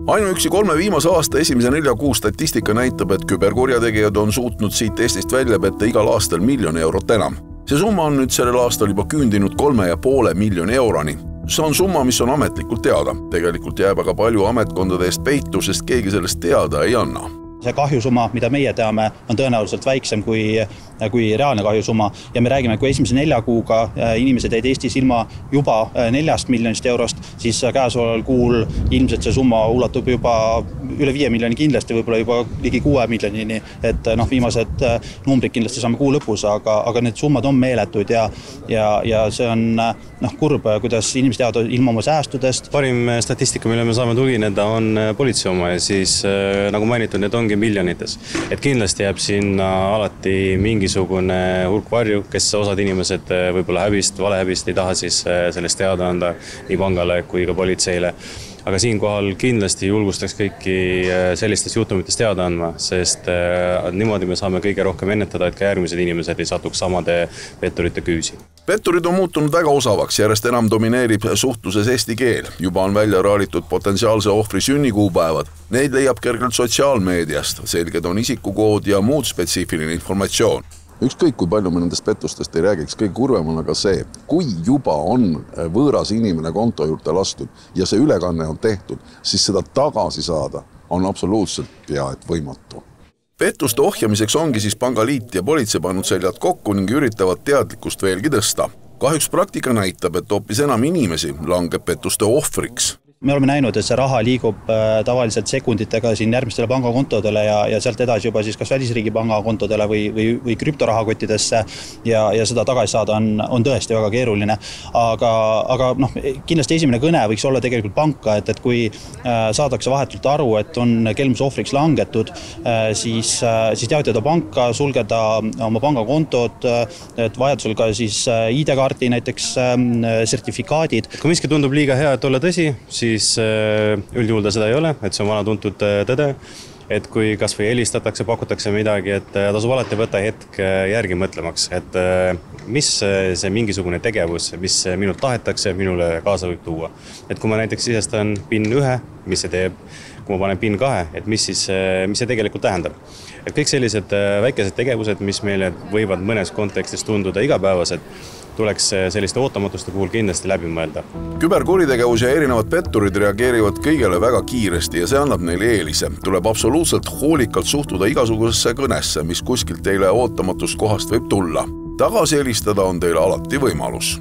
Ainuüksi 3 viimase aasta esimese 4 kuu statistika näitab, et küberkurjategijad on suutnud siit Eestist välja petta igal aastal 1 000 000 eurot enam. See summa on nüüd sellel aastal juba küündinud 3,5 miljoni euroni. See on summa, mis on ametlikult teada. Tegelikult jääb aga palju ametkondade eest peitu, sest keegi sellest teada ei anna. See kahjusumma, mida meie teame, on tõenäoliselt väiksem kui reaalne kahjusumma ja me räägime, kui esimese 4 kuuga inimesed jäid Eestis ilma juba 4 miljonist eurost, siis käesoleval kuul ilmselt see summa ulatub juba üle 5 miljoni kindlasti, võib-olla juba ligi 6 miljonini, et viimased numbrid kindlasti saame kuu lõpus, aga need summad on meeletud ja see on kurb, kuidas inimesed jäävad ilma oma säästudest. Parim statistika, mille me saame tugineda, on politsei oma ja siis nagu mainitud, need ongi miljonites. Et kindlasti jääb sinna alati mingisugune hulk varju, kes osad inimesed võib-olla valehäbist ei taha siis sellest teada anda nii pangale kui ka politseile. Aga siinkohal kindlasti julgustaks kõiki sellistest juhtumitest teada andma, sest niimoodi me saame kõige rohkem ennetada, et ka järgmised inimesed ei satuks samade petturite küüsi. Petturid on muutunud väga osavaks, järjest enam domineerib suhtluses eesti keel. Juba on välja raalitud potentsiaalse ohvri sünnikuupäevad. Neid leiab kergelt sotsiaalmeediast, selged on isikukood ja muud spetsiifiline informatsioon. Ükskõik, kui palju me nendest pettustest ei räägiks, kõige kurvem on aga see, kui juba on võõras inimene konto juurde lastud ja see ülekanne on tehtud, siis seda tagasi saada on absoluutselt pea et võimatu. Pettuste ohjamiseks ongi siis pangaliit ja politsei pannud seljad kokku ning üritavad teadlikkust veelgi tõsta. Kahjuks praktika näitab, et hoopis enam inimesi langeb pettuste ohvriks. Me oleme näinud, et see raha liigub tavaliselt sekunditega siin järgmistele pangakontodele ja sealt edasi juba siis kas välisriigi pangakontodele või krüptorahakottidesse ja seda tagasi saada on tõesti väga keeruline. Aga kindlasti esimene kõne võiks olla tegelikult panka, et kui saadakse vahetult aru, et on kelmuse ohvriks langetud, siis teavitada panka, sulgeda oma pangakontod, et vajadusel ka siis ID-kaarti, näiteks sertifikaadid. Kui miski tundub liiga hea, et olla tõsi, siis üldjuhul ta seda ei ole, et see on vana tuntud tõde, et kui kas või helistatakse, pakutakse midagi, et tasub alati võtta hetk järgi mõtlemaks, et mis see mingisugune tegevus, mis minult tahetakse, minule kaasa võib tuua. Et kui ma näiteks sisestan PIN 1, mis see teeb, kui ma panen PIN 2, et mis see tegelikult tähendab. Et kõik sellised väikesed tegevused, mis meile võivad mõnes kontekstis tunduda igapäevased, tuleks selliste ootamatuste puhul kindlasti läbi mõelda. Küberkuritegevus ja erinevad petturid reageerivad kõigele väga kiiresti ja see annab neile eelise. Tuleb absoluutselt hoolikalt suhtuda igasugusesse kõnesse, mis kuskilt teile ootamatust kohast võib tulla. Tagasi helistada on teil alati võimalus.